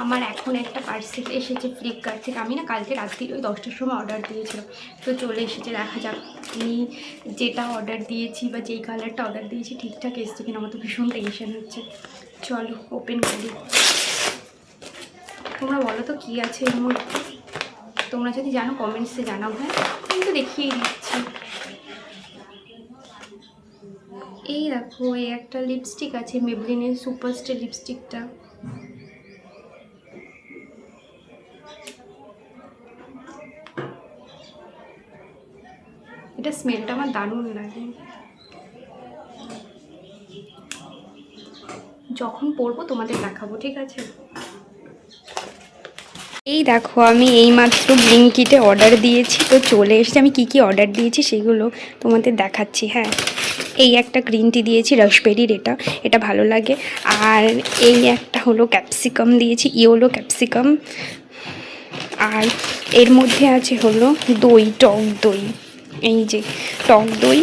আমার এখন একটা পার্সেল এসেছে ফ্লিপকার্ট থেকে। আমি না কালকে রাত্রি ওই 10টার সময় অর্ডার দিয়েছিলাম, তো চলে এসেছে। দেখা যাক আমি যেটা অর্ডার দিয়েছি বা যেই কালারটা অর্ডার দিয়েছি ঠিকঠাক এসছে কিনা। আমার তো ভীষণ টেনশন হচ্ছে। চলো ওপেন করি। তোমরা বলো তো কী আছে এর মধ্যে, তোমরা যদি জানো কমেন্টসে জানাও। হ্যাঁ আমি তো দেখিয়ে দিচ্ছি। এই দেখো, এই একটা লিপস্টিক আছে, মেবলিনের সুপারস্টার লিপস্টিকটা। এটা স্মেলটা আমার দারুণ লাগে। যখন পরবো তোমাদের দেখাবো, ঠিক আছে? এই দেখো, আমি এইমাত্র ব্লিঙ্কিটে অর্ডার দিয়েছি, তো চলে এসেছে। আমি কি কি অর্ডার দিয়েছি সেগুলো তোমাদের দেখাচ্ছি। হ্যাঁ, এই একটা গ্রিন টি দিয়েছি রাসবেরির, এটা ভালো লাগে। আর এই একটা হলো ক্যাপসিকাম দিয়েছি, ইয়েলো ক্যাপসিকাম। আর এর মধ্যে আছে হলো দই, টক দই, এই যে টক দই।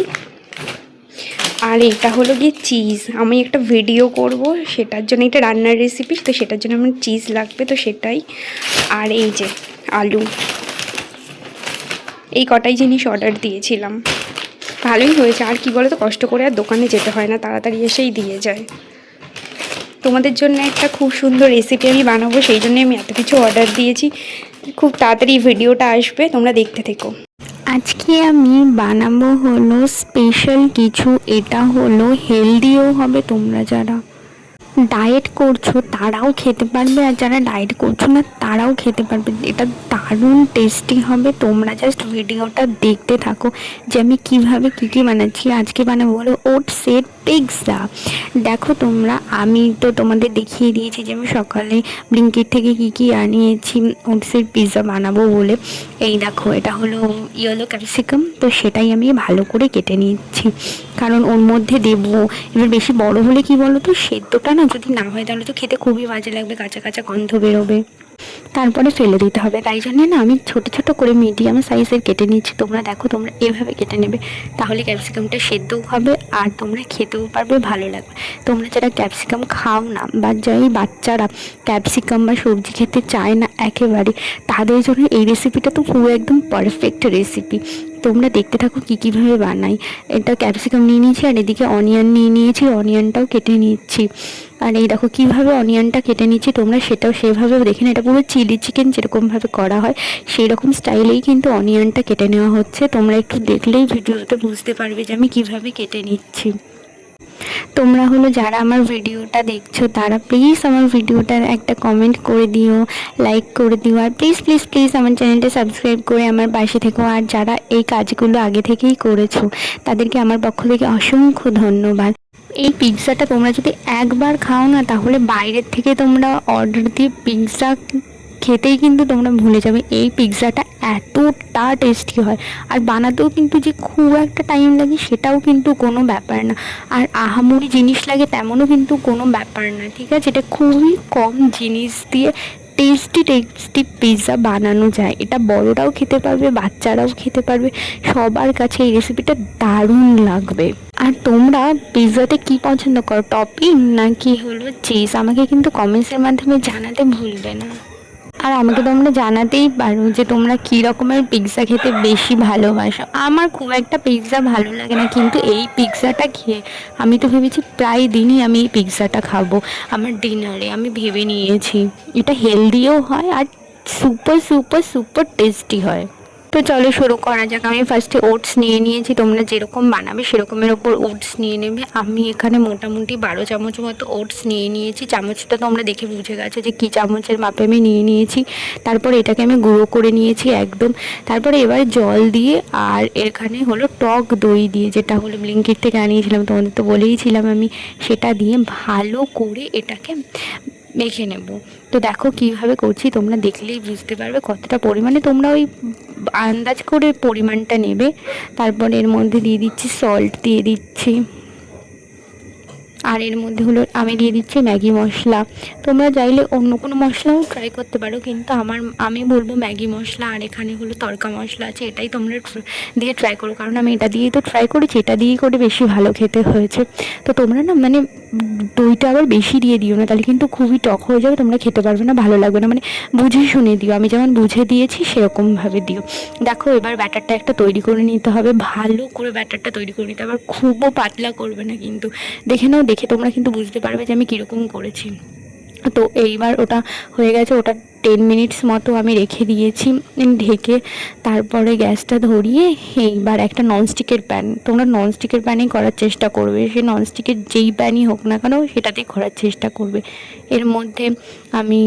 আর এটা হলো গিয়ে চিজ। আমি একটা ভিডিও করব, সেটার জন্য এটা রান্নার রেসিপি, তো সেটার জন্য আমার চিজ লাগবে, তো সেটাই। আর এই যে আলু। এই কটাই জিনিস অর্ডার দিয়েছিলাম। ভালোই হয়েছে। আর কি বলো তো, কষ্ট করে আর দোকানে যেতে হয় না, তাড়াতাড়ি এসেই দিয়ে যায়। তোমাদের জন্য একটা খুব সুন্দর রেসিপি আমি বানাবো, সেই জন্যই আমি এত কিছু অর্ডার দিয়েছি। খুব তাড়াতাড়ি ভিডিওটা আসবে, তোমরা দেখতে থেকো। আজকে আমি বানাবো হলো স্পেশাল কিছু। এটা হলো হেলদিও হবে, তোমরা যারা ডায়েট করছো তারাও খেতে পারবে, আর যারা ডায়েট করছো না তারাও খেতে পারবে। এটা দারুণ টেস্টি হবে। তোমরা জাস্ট ভিডিওটা দেখতে থাকো যে আমি কীভাবে কী বানাচ্ছি। আজকে বানাবো হলো ওটসের পিৎজা। দেখো তোমরা, আমি তো তোমাদের দেখিয়ে দিয়েছি যে আমি সকালে ব্লিঙ্কিট থেকে কী আনিয়েছি ওটসের পিৎজা বানাবো বলে। এই দেখো, এটা হলো ইয়েলো ক্যাপসিকাম, তো সেটাই আমি ভালো করে কেটে নিচ্ছি, কারণ ওর মধ্যে দেবো। এবার বেশি বড় হলে কি বলো তো, সেদ্ধটা না যদি না হয় তাহলে তো খেতে খুবই বাজে লাগবে, কাঁচা কাঁচা গন্ধ বেরোবে, তারপরে ফেলে দিতে হবে। তাই জন্য না আমি ছোট ছোট করে মিডিয়াম সাইজের কেটে নিচ্ছি। তোমরা দেখো, তোমরা এভাবে কেটে নেবে, তাহলে ক্যাপসিকামটা সেদ্ধও হবে আর তোমরা খেতেও পারবে, ভালো লাগবে। তোমরা যারা ক্যাপসিকাম খাও না, বা যাই বাচ্চারা ক্যাপসিকাম বা সবজি খেতে চায় না একেবারে, তাদের জন্য এই রেসিপিটা তো পুরো একদম পারফেক্ট রেসিপি। তোমরা দেখতে থাকো কীভাবে বানাই। এটা ক্যাপসিকাম নিয়ে নিয়েছি, আর এদিকে অনিয়ন নিয়ে নিয়েছি, অনিয়নটাও কেটে নিচ্ছি। আর এই দেখো কীভাবে অনিয়নটা কেটে নিচ্ছি, তোমরা সেটাও সেভাবে দেখে না। এটা পুরো চিলি চিকেন যেরকমভাবে করা হয় সেই রকম স্টাইলেই কিন্তু অনিয়নটা কেটে নেওয়া হচ্ছে। তোমরা একটু দেখলেই ভিডিওতে বুঝতে পারবে যে আমি কীভাবে কেটে নিচ্ছি। তোমরা হলো যারা আমার ভিডিওটা দেখছো তারা প্লিজ আমার ভিডিওটার একটা কমেন্ট করে দিও, লাইক করে দিও, আর প্লিজ প্লিজ প্লিজ আমার চ্যানেলটা সাবস্ক্রাইব করে আমার পাশে থেকো। আর যারা এই কাজগুলো আগে থেকেই করেছো তাদেরকে আমার পক্ষ থেকে অসংখ্য ধন্যবাদ। এই পিৎজাটা তোমরা যদি একবার খাও না, তাহলে বাইরের থেকে তোমরা অর্ডার দিয়ে পিৎজা খেতেই কিন্তু তোমরা ভুলে যাবে। এই পিৎজাটা এতটা টেস্টি হয়, আর বানাতেও কিন্তু যে খুব একটা টাইম লাগে সেটাও কিন্তু কোনো ব্যাপার না, আর আহামরি জিনিস লাগে তেমনও কিন্তু কোনো ব্যাপার না, ঠিক আছে? এটা খুবই কম জিনিস দিয়ে টেস্টি টেস্টি পিৎজা বানানো যায়। এটা বড়রাও খেতে পারবে, বাচ্চারাও খেতে পারবে, সবার কাছে এই রেসিপিটা দারুণ লাগবে। আর তোমরা পিৎজাতে কী পছন্দ করো, টপিং নাকি হলো চিজ? আমাকে কিন্তু কমেন্টসের মাধ্যমে জানাতে ভুলবে না। আর আমাকে তোমরা জানাতেই পারো যে তোমরা কী রকমের পিৎজা খেতে বেশি ভালোবাসো। আমার খুব একটা পিৎজা ভালো লাগে না, কিন্তু এই পিৎজাটা খেয়ে আমি তো ভেবেছি প্রায় দিনই আমি এই পিৎজাটা খাবো আমার ডিনারে। আমি ভেবে নিয়েছি এটা হেলদিও হয় আর সুপার সুপার সুপার টেস্টি হয়। তো চলো শুরু করা যাক। আমি ফার্স্টে ওটস নিয়ে নিয়েছি, তোমরা যেরকম বানাবে সেরকমের ওপর ওটস নিয়ে নেবে। আমি এখানে মোটামুটি 12 চামচ মতো ওটস নিয়ে নিয়েছি। চামচটা তোমরা দেখে বুঝে গেছো যে কী চামচের মাপে আমি নিয়ে নিয়েছি। তারপর এটাকে আমি গুঁড়ো করে নিয়েছি একদম। তারপরে এবার জল দিয়ে, আর এখানে হলো টক দই দিয়ে, যেটা হলো ব্লিঙ্কিট থেকে আনিয়েছিলাম, তোমাদের তো বলেইছিলাম আমি, সেটা দিয়ে ভালো করে এটাকে মেখে নেব। তো দেখো কীভাবে করছি, তোমরা দেখলেই বুঝতে পারবে কতটা পরিমাণে। তোমরা ওই আন্দাজ করে পরিমাণটা নেবে। তারপর এর মধ্যে দিয়ে দিচ্ছি সল্ট, দিয়ে দিচ্ছি, আর এর মধ্যে হলো আমি দিয়ে দিচ্ছি ম্যাগি মশলা। তোমরা চাইলে অন্য কোনো মশলাও ট্রাই করতে পারো, কিন্তু আমি বলবো ম্যাগি মশলা। আর এখানে হলো তড়কা মশলা আছে, এটাই তোমরা দিয়ে ট্রাই করো, কারণ আমি এটা দিয়েই তো ট্রাই করেছি, এটা দিয়েই করে বেশি ভালো খেতে হয়েছে। তো তোমরা না মানে দইটা আবার বেশি দিয়ে দিও না, তাহলে কিন্তু খুবই টক হয়ে যাবে, তোমরা খেতে পারবে না, ভালো লাগবে না। মানে বুঝে শুনে দিও, আমি যেমন বুঝে দিয়েছি সেরকমভাবে দিও। দেখো এবার ব্যাটারটা একটা তৈরি করে নিতে হবে, ভালো করে ব্যাটারটা তৈরি করে নিতে হবে, আবার খুবও পাতলা করবে না কিন্তু। দেখে নাও, দেখে তোমরা কিন্তু বুঝতে পারবে যে আমি কীরকম করেছি। তো এইবার ওটা হয়ে গেছে, ওটা 10 মিনিটস মতো আমি রেখে দিয়েছি ঢেকে। তারপরে গ্যাসটা ধরিয়ে এইবার একটা ননস্টিকের প্যান, তোমরা ননস্টিকের প্যানেই করার চেষ্টা করবে, সে ননস্টিকের যেই প্যানই হোক না কেন সেটাতেই করার চেষ্টা করবে। এর মধ্যে আমি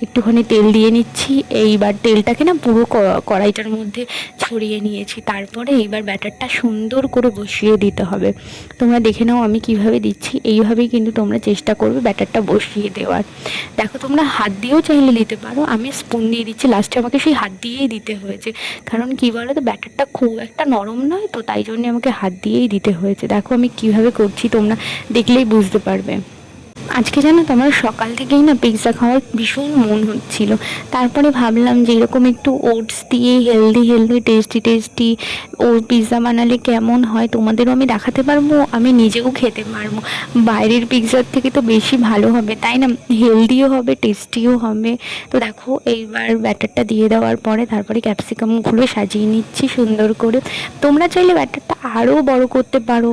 একটুখানি তেল দিয়ে নিচ্ছি, এইবার তেলটাকে না পুরো কড়াইটার মধ্যে ছড়িয়ে নিয়েছি। তারপরে এইবার ব্যাটারটা সুন্দর করে বসিয়ে দিতে হবে। তোমরা দেখে নাও আমি কিভাবে দিচ্ছি, এইভাবেই কিন্তু তোমরা চেষ্টা করবে ব্যাটারটা বসিয়ে দেওয়ার। দেখো তোমরা হাত দিয়েও চাইলে দিতে পারো, আমি স্পুন দিয়ে দিচ্ছি, লাস্টে আমাকে সেই হাত দিয়েই দিতে হয়েছে, কারণ কী বলো তো ব্যাটারটা খুব একটা নরম নয় তো, তাই জন্য আমাকে হাত দিয়েই দিতে হয়েছে। দেখো আমি কিভাবে করছি, তোমরা দেখলেই বুঝতে পারবে। আজকে জানো তো আমার সকাল থেকেই না পিৎজা খাওয়ার ভীষণ মন হচ্ছিল। তারপরে ভাবলাম যে এরকম একটু ওটস দিয়ে হেলদি হেলদি টেস্টি ও পিৎজা বানালে কেমন হয়, তোমাদেরও আমি দেখাতে পারবো, আমি নিজেও খেতে পারবো। বাইরের পিৎজার থেকে তো বেশি ভালো হবে, তাই না? হেলদিও হবে, টেস্টিও হবে। তো দেখো এইবার ব্যাটারটা দিয়ে দেওয়ার পরে তারপরে ক্যাপসিকামগুলো সাজিয়ে নিচ্ছি সুন্দর করে। তোমরা চাইলে ব্যাটারটা আরও বড় করতে পারো,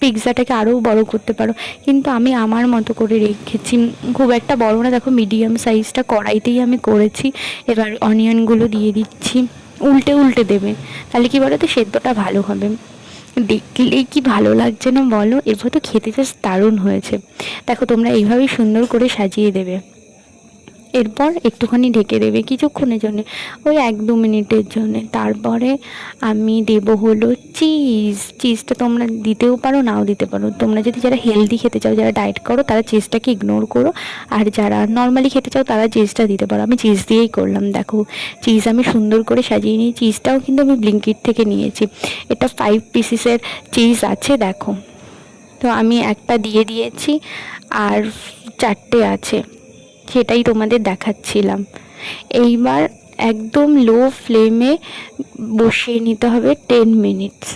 পিৎজাটাকে আরও বড় করতে পারো, কিন্তু আমি আমার মতো করে রেখেছি, খুব একটা বড় না। দেখো মিডিয়াম সাইজটা কড়াইতেই আমি করেছি। এবার অনিয়নগুলো দিয়ে দিচ্ছি, উল্টে উল্টে দেবে, তাহলে কি বলো তো সেদ্ধটা ভালো হবে। দেখলেই কি ভালো লাগছে না বলো, এবার তো খেতে জাস্ট দারুণ হয়েছে। দেখো তোমরা এইভাবেই সুন্দর করে সাজিয়ে দেবে। এরপর একটুখানি ঢেকে দেবে কিছুক্ষণের জন্য, ওই 1-2 মিনিটের জন্য। তারপরে আমি দেব হলো চিজটা তোমরা দিতেও পারো নাও দিতে পারো, তোমরা যদি যারা হেলদি খেতে চাও, যারা ডায়েট করো তারা চিজটাকে ইগনোর করো, আর যারা নর্মালি খেতে চাও তারা চিজটা দিতে পারো। আমি চিজ দিয়েই করলাম। দেখো চিজ আমি সুন্দর করে সাজিয়ে নিই, চিজটাও কিন্তু আমি ব্লিঙ্কিট থেকে নিয়েছি, এটা 5 পিসেসের চিজ আছে দেখো। তো আমি একটা দিয়ে দিয়েছি আর 4টে আছে, সেটাই তোমাদের দেখাচ্ছিলাম। এইবার একদম লো ফ্লেমে বসিয়ে নিতে হবে 10 মিনিটস।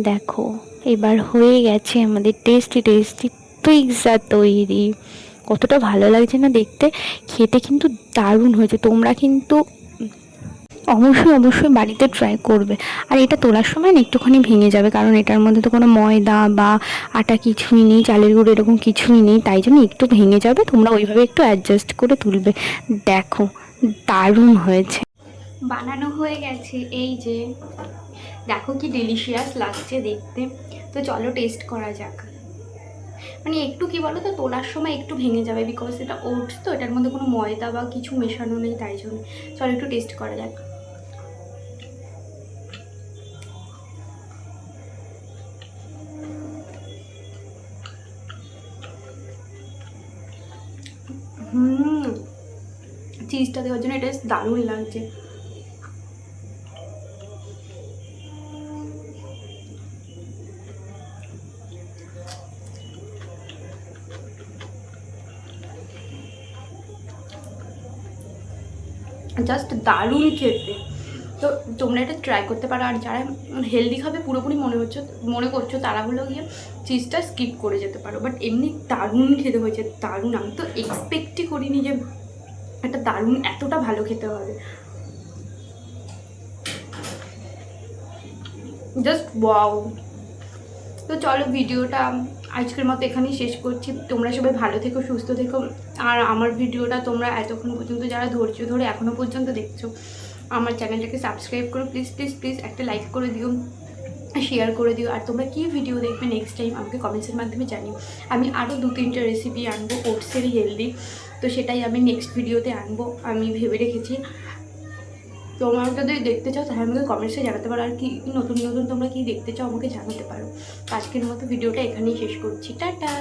দেখো এবার হয়ে গেছে আমাদের টেস্টি পিৎজা তৈরি। কতটা ভালো লাগছে না দেখতে, খেতে কিন্তু দারুণ হয়েছে। তোমরা কিন্তু অবশ্যই বাড়িতে ট্রাই করবে। আর এটা তোলার সময় না একটুখানি ভেঙে যাবে, কারণ এটার মধ্যে তো কোনো ময়দা বা আটা কিছুই নেই, চালের গুঁড়ো এরকম কিছুই নেই, তাই জন্য একটু ভেঙে যাবে, তোমরা ওইভাবে একটু অ্যাডজাস্ট করে তুলবে। দেখো দারুণ হয়েছে, বানানো হয়ে গেছে। এই যে দেখো কি ডেলিশিয়াস লাগছে দেখতে। তো চলো টেস্ট করা যাক। মানে একটু কি বলো তো তোলার সময় একটু ভেঙে যাবে, বিকজ এটা ওটস তো, এটার মধ্যে কোনো ময়দা বা কিছু মেশানো নেই, তাই জন্য। চলো একটু টেস্ট করা যাক। চিজটা দেওয়ার জন্য এটা দারুণ লাগছে। জাস্ট দারুণ খেতে। তো তোমরা এটা ট্রাই করতে পারো। আর যারা হেলদি খাবে পুরোপুরি মনে করছো তারা হলো গিয়ে চিজটা স্কিপ করে যেতে পারো। বাট এমনি দারুণ খেতে হয়েছে, দারুণ। আমি তো এক্সপেক্টই করিনি যে একটা দারুণ এতটা ভালো খেতে হবে। Just wow. তো চলো ভিডিওটা আজকের মতো এখানেই শেষ করছি। তোমরা সবাই ভালো থেকো, সুস্থ থেকো। আর আমার ভিডিওটা তোমরা এতক্ষণ পর্যন্ত যারা ধৈর্য ধরে এখনও পর্যন্ত দেখছো, আমার চ্যানেলটাকে সাবস্ক্রাইব করো প্লিজ, একটা লাইক করে দিও, শেয়ার করে দিও। আর তোমরা কী ভিডিও দেখবে নেক্সট টাইম আমাকে কমেন্টসের মাধ্যমে জানিও। আমি আরও 2-3টে রেসিপি আনবো ওটসের হেলদি, তো সেটাই আমি নেক্সট ভিডিওতে আনবো, আমি ভেবে রেখেছি। তোমরা যদি দেখতে চাও তাহলে আমাকে কমেন্টসে জানাতে পারো, আর কি নতুন তোমরা কি দেখতে চাও আমাকে জানাতে পারো। আজকের মতো ভিডিওটা এখানেই শেষ করছি, টাটা।